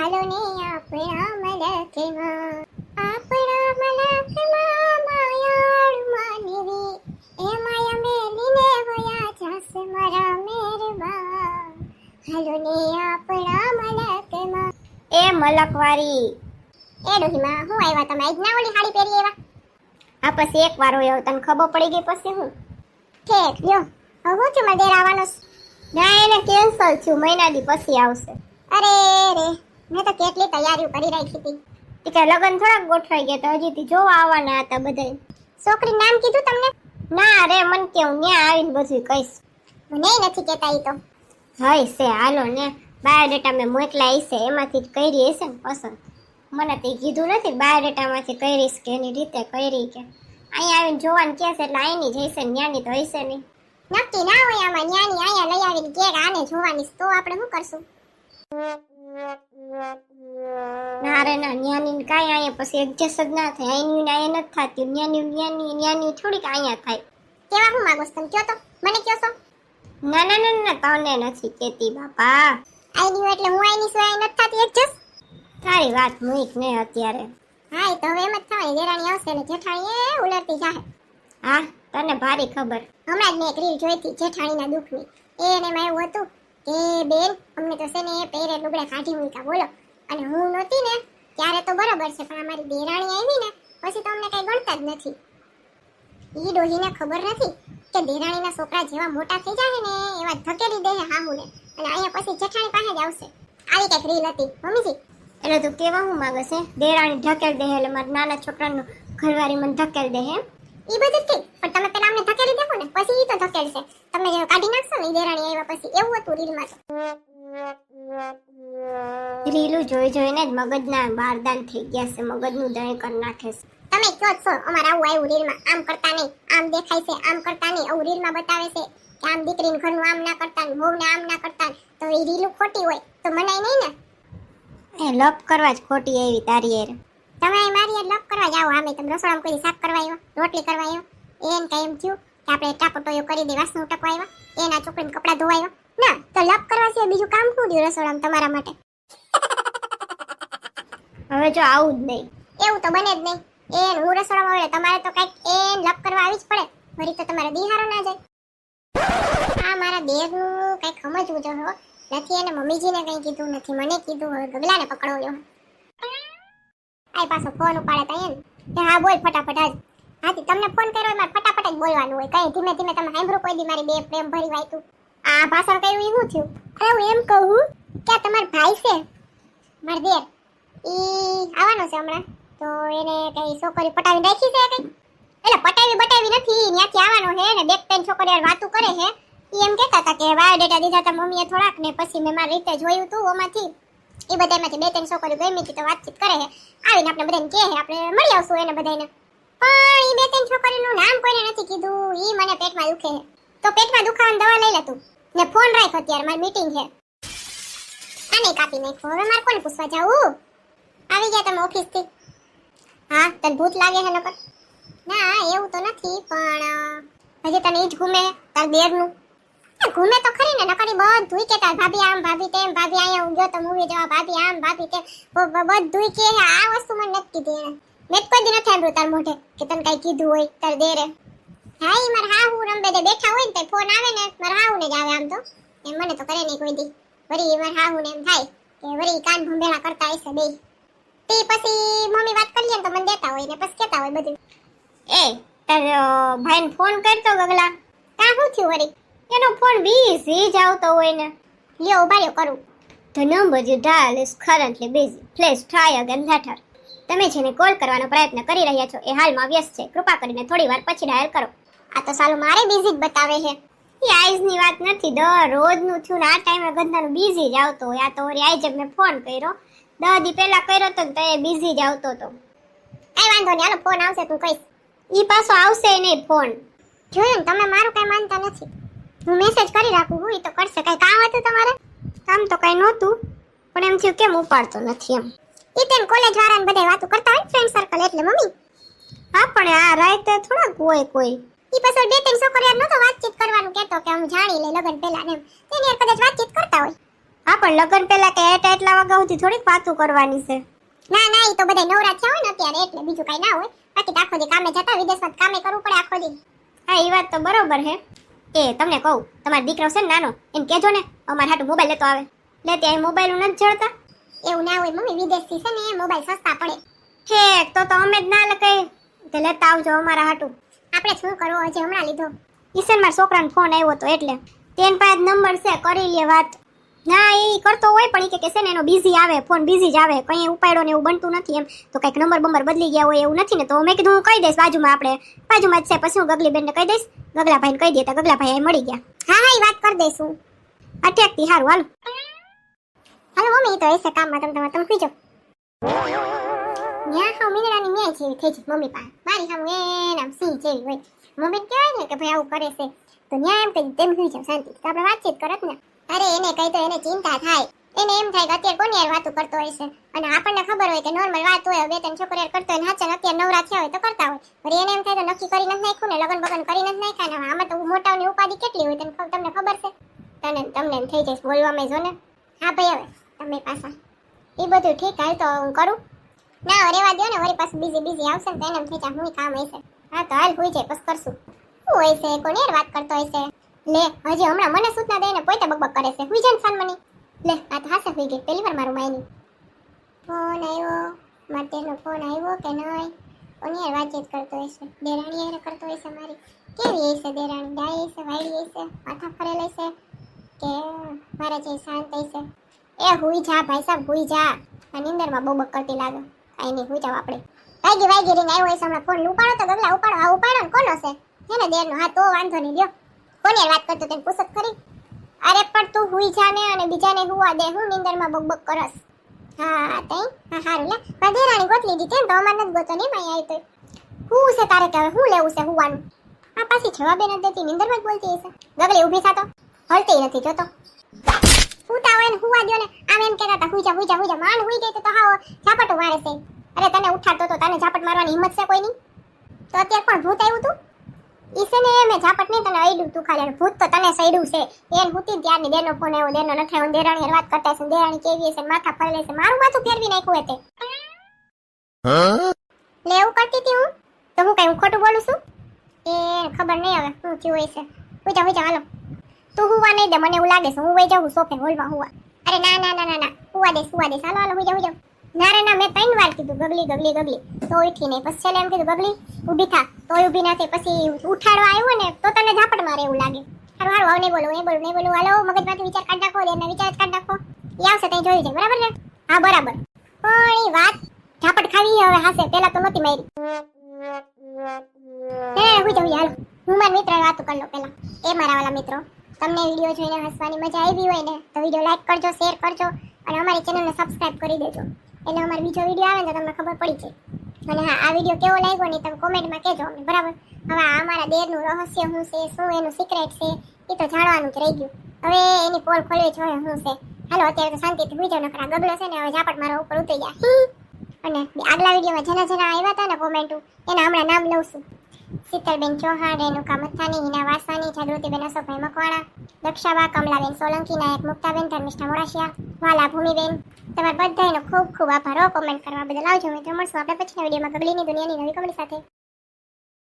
હાલો ને આપણા મલકમાં માયાળ માનવી એ માયા મેલીને વયા જાશે મારા મેરબા હાલો ને આપણા મલકમાં એ મલકવારી એ ડોહીમાં હું આવ્યા તમે આજ ના ઓલી સાડી પહેરી આવ્યા આ પછી એક વાર હોય તને ખબર પડી ગઈ પછી હું ઠીક લ્યો હવે હું છું દેર આવવાનો ના એને કેન્સલ થયું મહિના દી પછી આવશે અરે રે મેં તો કેટલી તૈયારીઓ કરી રાખી હતી કે લગન થોડાક ગોઠવાઈ ગયા તો હજી થી જોવા આવવાના હતા બધા છોકરી નામ કીધું તમને ના રે મન કેવું ન્યા આવીને બધું કહીશ મને નથી કહેતા ઈ તો હઈ છે હાલો ને બાયોડેટા મેં મોકલાઈ છે એમાંથી જ કરી હશે ને પસંદ મને તો કીધું નથી બાયોડેટામાંથી કરીશ કે એની રીતે કરી કે અહીંયા આવીને જોવાનું કહે છે એટલે અહીંની જ હશે ન્યાની તો હશે નહીં નક્કી ના હોય આમાં ન્યાની અહીંયા લઈ આવીને કે આને જોવાની તો આપણે શું કરશું ના રે ના ન્યાની કાંઈ અહીંયા પછી એડજસ્ટ જ ના થાય અહીંની અહીંયા નથી થતી ન્યાની થોડીક અહીંયા થાય કેવા હું માંગો તમે કયો તો મને કયો છો ના ના ના ના તને નથી કેતી બાપા આઈની એટલે હું આઈની સિવાય નથી થતી એડજસ્ટ તારી વાત મૂક ને અત્યારે હા એ તો હવે એમ જ થાય દેરાણી આવશે ને જેઠાણી એ ઉલરતી જાહે હા તને ભારી ખબર હમણાં જ મેં એક રીલ જોઈ હતી જેઠાણીના દુઃખની એને માં એવું હતું કે બેન અમને તો છે ને પહેરે લુગડા કાઢી મૂક્યા બોલો અને હું નહોતી ને ત્યારે તો બરોબર છે પણ અમારી દેરાણી આવી ને પછી તો અમને કઈ ગણતા જ નથી ઈ ડોહીને ખબર નથી કે દેરાણીના છોકરા જેવા મોટા થઈ જાય ને એવા ધકેલી દે હાહુને અને અહીંયા પછી જેઠાણી પાસે જ આવશે આવી કઈક રીલ હતી મમ્મીજી એટલે તું કેવા હું માંગે છે દેરાણી ધકેલ દે એટલે મારા નાના છોકરાનું ઘરવાળી મને ધકેલ દે એમ ઈ બધું ઠીક પણ તમે પેલા અમને ધકેલી દેખો ને પછી ઈ તો ધકેલશે તમે જે કાઢી નાખશો ને દેરાણી આવ્યા પછી એવું હતું રીલમાં તો રીલું જોઈ જોઈને જ મગજના બારદાન થઈ ગયા છે મગજનું દહીં કરી નાખે છે તમે કહો છો અમારે આવું આવ્યું રીલમાં આમ કરતા નહીં આમ દેખાય છે આમ કરતા નહીં આવું રીલમાં બતાવે છે કે આમ દીકરીને ઘરનું આમ ના કરતા ને વહુને આમ ના કરતા તો એ રીલું ખોટી હોય તો મનાય નહીં ને એ લપ કરવા જ ખોટી એવી તારી એર તમે મારી લપ કરવા જાવ આમે તમે રસોડામાં કોઈ શાક કરવા આવ્યો રોટલી કરવા આવ્યો એન કઈ એમ થયું કે આપણે ટાપટોયો કરી દે વાસણ ઉટકવા આવ્યા એના છોકરીને કપડાં ધોવાયો ના તો લપ કરવા સિવાય બીજું કામ શું રહ્યું રસોડામાં તમારા માટે હવે જો આવું જ નહીં એવું તો બને જ નહીં એન હું રસોડામાં આવે તમારે તો કઈક એન લપ કરવા આવી જ પડે વળી તો તમારે દિહારો ના જાય આ મારા દેરનું કઈક સમજવું જો હો નથી એને મમ્મીજીને કઈ કીધું નથી મને કીધું હવે ગગલાને પકડો લ્યો આઈ પાછો ફોન ઉપાડે તા એમ કે હા બોલ ફટાફટ આજ હાથી તમને ફોન કર્યો મારે ફટાફટ જ બોલવાનું હોય કઈ ધીમે ધીમે તમે સાંભળો કોઈ દી મારી બે પ્રેમ ભરી વાયતું આ ભાષણ કર્યું ઈ શું થયું અરે હું એમ કહું કે તમાર ભાઈ છે માર દેર ઈ આવવાનો છે હમણાં તો એને કઈ છોકરી પટાવી રાખી છે કઈ એટલે પટાવી બટાવી નથી ત્યાંથી આવવાનો હે ને બેક પેન છોકરી યાર વાતું કરે હે ઈ એમ કહેતા હતા કે બાયોડેટા દીધા તા મમ્મીએ થોડાક ને પછી મેં મારી રીતે જોયું તું ઓમાંથી એ બધામાંથી બે ત્રણ છોકરીઓ ગમી હતી તો વાતચીત કરે હે આવીને આપણે બધાને કહે આપણે મળી આવશું એને બધાને પણ ઈ બે ત્રણ છોકરીનું નામ કોઈને નથી કીધું ઈ મને પેટમાં દુખે હે તો પેટમાં દુખાવાની દવા લઈ લે તું ને ફોન રાખ અત્યારે મારી મીટિંગ છે આને કાપી નાખો હવે મારે કોને પૂછવા જાવું આવી ગયા તમે ઓફિસ થી હા તને ભૂત લાગે છે નકર ના એવું તો નથી પણ હજી તને ઈ જ ઘૂમે તાર દેરનું ઘૂમે તો ખરી ને નકરી બધું કે તાર ભાભી આમ ભાભી તેમ ભાભી અહીંયા ઉગ્યો તો મૂવી જોવા ભાભી આમ ભાભી તેમ બધું કે આ વસ્તુ મને નથી કીધી એને મેં કોઈ દી નથી સાંભળ્યું તાર મોઢે કે તને કઈ કીધું હોય તાર દેરે હા ઈ મારા હાહુ રંબે દે બેઠા હોય ને તે ફોન આવે ને મારા હાહુ ને જ આવે આમ તો એમ મને તો કરે નહીં કોઈ દી વળી મારા હાહુ ને એમ થાય કે વળી કાન ભંભેળા કરતા હશે બે તે પછી મમ્મી વાત કરી લે તો મને દેતા હોય ને પછી કહેતા હોય બધું એ તાર ભાઈને ફોન કરતો ગગલા કા શું થયું વળી એનો ફોન બીઝી જ આવતો હોય ને લ્યો ઉભા રહ્યો કરું The number you dial is currently busy. Please try again later. તમે જેને કોલ કરવાનો પ્રયત્ન કરી રહ્યા છો એ હાલમાં વ્યસ્ત છે કૃપા કરીને થોડી વાર પછી ડાયલ કરો આ તો સાલું મારે બીઝી જ બતાવે છે એ આઈઝની વાત નથી રોજનું થયું ને આ ટાઈમે ગંધાનું બીઝી જ આવતો હોય આ તો વળી આઈ જ મેં ફોન કર્યો 10 દી પહેલા કર્યો તો એ બીઝી જ આવતો હતો કઈ વાંધો નહીં હાલો ફોન આવશે તું કહીશ ઈ પાછો આવશે નહીં ફોન જોયું ને તમે મારું કઈ માનતા નથી હું મેસેજ કરી રાખું હું ઈ તો કરશે કઈ કામ હતું તમારે કામ તો કઈ નહોતું પણ એમ થયું કેમ ઉપાડતો નથી એમ ઈ તેમ કોલેજ વાળાને બધાય વાતો કરતા હોય ફ્રેન્ડ સર્કલ એટલે મમ્મી હા પણ આ રાતે થોડાક હોય કોઈ ઈ પાછો બે ત્રણ છોકરીઓ નતો વાતચીત કરવાનું કહેતો કે હું જાણી લે લગન પહેલા ને તેની યાર કદાચ વાતચીત કરતા હોય હા પણ લગ્ન પહેલા કે એટલા વાગ્યા સુધી થોડીક વાતું કરવાની છે. ના ના, ઈ તો બધા નવરા થયા હોય ને અત્યારે એટલે બીજું કઈ ના હોય. બાકી તો આખો દી કામે જતા, વિદેશમાં તો કામે કરવું પડે આખો દી. હા એ વાત તો બરોબર હે. એ તમને કહું, તમારો દીકરો છે ને નાનો, એમ કહેજો ને અમારે હાટું મોબાઈલ લેતો આવે. લે ત્યાં મોબાઈલ નથી જડતા. એવું ના હોય મમ્મી, વિદેશથી છે ને મોબાઈલ સસ્તા પડે. ઠેક તો અમે જ ના કઈ કે લેતા આવજો અમારા હાટું. આપણે શું કરવો, હજી હમણાં લીધો. ઈશન મારા છોકરાનો ફોન આવ્યો તો એટલે તેન પાસે નંબર છે, કરી લે વાત. ના એ કરતો હોય પણ ઈ કે છે ને એનો બિઝી આવે, ફોન બિઝી જ આવે, કઈ ઉપાડ્યો ને એવું બનતું નથી એમ. તો કઈક નંબર બંબર બદલી ગયા હોય એવું નથી ને. તો મેં કીધું હું કહી દઈશ, બાજુમાં જ છે. પછી હું ગગલી બેનને કહી દઈશ, ગગલાભાઈને કહી દેતા ગગલાભાઈ અહીં મળી ગયા. હા હા, એ વાત કરી દઈશું. અટેકથી હારું હાલો. હાલો મમ્મી, ઈ તો એસે કામમાં તમે સુઈ જાઓ. ન્યા હા મીનરાની ન્યાય જેવી થઈ છે મમ્મી પાસે. મારી સામે એનામ સિંહ જેવી હોય. મમ્મી કહેવાય ને કે ભાઈ આવું કરે છે તો ન્યા એમ કહી તેમ સુઈ જાવ શાંતિ. તો આપણે વાતચીત કરત ને. અરે એને કહી તો એને ચિંતા થાય. એને એમ થાય કે અત્યારે કોની યાર વાતો કરતો હોય છે. અને આપણને ખબર હોય કે નોર્મલ વાત હોય, બે ત્રણ છોકરી યાર કરતો હોય ને હાચે અત્યારે નવરા થયા હોય તો કરતા હોય. વળી એને એમ થાય તો નક્કી કરી નથી નાખ્યું ને, લગન બગન કરી નથી નાખ્યા ને. આમાં તો મોટાઓની ઉપાધિ કેટલી હોય તમને ખબર છે. તમને એમ થઈ જઈશ બોલવામાં જો ને. હા ભાઈ હવે તમે પાછા એ બધું ઠીક. હાલ તો હું કરું. ના રેવા દો ને, વળી પાછું બીજી આવશે ને તો એને એમ થઈ જાય હું કામ હશે. હા તો હાલ હોઈ જાય પછી કરશું. શું હોય છે, કોની યાર વાત કરતો હોય છે. લે હજી હમણાં મને સૂચના દે ને પોતે બકબક કરે છે. હુઈ જાય ને મની. લે આ તો હાસે હોઈ ગઈ પહેલી વાર મારું માયની. ફોન આવ્યો, માટેનો ફોન આવ્યો કે નહીં. કોની યાર વાતચીત કરતો હોય છે. દેરાણી યાર કરતો હોય છે મારી. કેવી હશે દેરાણી? ડાય હશે, વાયડી હશે, માથા ફરેલ હશે કે મારા જે શાંત હશે. એ હુઈ જા ભાઈ સાહેબ, હુઈ જા. આ નીંદરમાં બબક કરતી લાગે. કાઈ નહીં, હુઈ જાવ આપણે. વાગી રીંગ આવ્યો હશે હમણાં. ફોન ઉપાડો તો ગગલા, ઉપાડો. આ ઉપાડો ને કોનો છે? હે ને દેરનો? હા તો વાંધો નહીં, લ્યો. કોની યાર વાત કરતો તેને પૂછત ખરી. અરે પણ તું હુઈ જા ને અને બીજાને હુવા દે. હું નીંદરમાં બકબક કરસ. હા તઈ હા હારું લે. દેરાણી ગોતલી દીધી ને તો અમાર નથી ગોતો નહીં માઈ આવી તો. હું છે તારે કે હવે હું લેવું છે હુવાનું? આ પાછી જવાબે નથી દેતી, નીંદરમાં જ બોલતી હશે. ગગલી ઊભી થા તો. હલતી નથી જોતો. હુતા હોય ને હુવા દ્યો ને. આમ એમ કહેતા હતા હુઈ જા. માંડ હુઈ ગઈ તો હાવ ઝાપટો મારે છે. અરે તને ઉઠાડતો તો તને ઝાપટ મારવાની હિંમત છે કોઈની? તો અત્યારે કોણ ભૂત આવ્યું તું? ઈસે ને મેં ઝાપટ નહીં તને આઈડું તું ખાલી. ભૂત તો તને સઈડું છે. એન હુતી ત્યારની દેરનો ફોન આવ્યો. દેરનો નથી આવ્યો. દેરાણી વાત કરતા છે. દેરાણી કેવી છે, માથા ફરેલે છે. મારું માથું ફેરવી નાખ્યું તે. લે એવું કરતી હતી હું તો હું કઈ ખોટું બોલું છું? એ ખબર નહીં હવે શું થયું હોય છે. હુઈ જા હાલો. તું હુવા નહીં દે, મને એવું લાગે છે. હું વઈ જાઉં સોફે હોલમાં હુવા. અરે ના હુવા દે હાલો હુઈ જાવ. ના મેં 3 વાર કીધું ગગલી તો ઉઠી નહીં. પછી છેલ્લે એમ કીધું ગગલી ઊભી થા, તોય ઊભી ના થઈ. પછી ઉઠાડવા આવ્યો ને તો તને ઝાપટ મારે એવું લાગે. હારું હવે નહીં બોલું. હાલો મગજમાંથી વિચાર કાઢ નાખો. એના વિચાર જ કાઢ નાખો. એ આવશે તઈ જોઈ જાય. બરાબર ને? હા બરાબર. પણ એ વાત ઝાપટ ખાવી હવે હાસે. પેલા તો નહોતી મારી. હુઈ જાવ હાલો. હું મારા મિત્ર વાતો કરી લો પેલા. એ મારા વાલા મિત્રો, તમને વિડીયો જોઈને હસવાની મજા આવી હોય ને તો વિડીયો લાઈક કરજો, શેર કરજો અને અમારી ચેનલને સબસ્ક્રાઇબ કરી દેજો. એટલે અમારો બીજો વિડીયો આવે ને તો તમને ખબર પડી જાય. અને હા, આ વિડીયો કેવો લાગ્યો ને તમે કોમેન્ટમાં કહેજો અમને. બરાબર? હવે અમારા દેરનું રહસ્ય શું છે, શું એનું સિક્રેટ છે એ તો જાણવાનું જ રહી ગયું. હવે એની પોલ ખોલવી જોઈએ શું છે. હાલો અત્યારે તો શાંતિથી હુઈ જાવ. નકરા ગગલો છે ને હવે ઝાપટ મારા ઉપર ઉતરી ગયા. અને આગલા વિડીયોમાં જેના આવ્યા હતા ને કોમેન્ટો એના હમણાં નામ લઉં છું. શીતલબેન ચૌહાણ, રેણુકા મથાની, હિના વાસાની, જાગૃતિબેન અશોકભાઈ મકવાણા, દક્ષાબા, કમલાબેન સોલંકી, નાયક મુક્તાબેન, ધર્મિષ્ઠા મોડાશિયા, વાલા ભૂમિબેન, તમારા બધાનો ખૂબ ખૂબ આભાર. કોમેન્ટ કરવા બદલ આવજો. મિત્રો મળશું આપણે પછીના વિડીયોમાં ગગલીની દુનિયાની નવી કમેડી સાથે.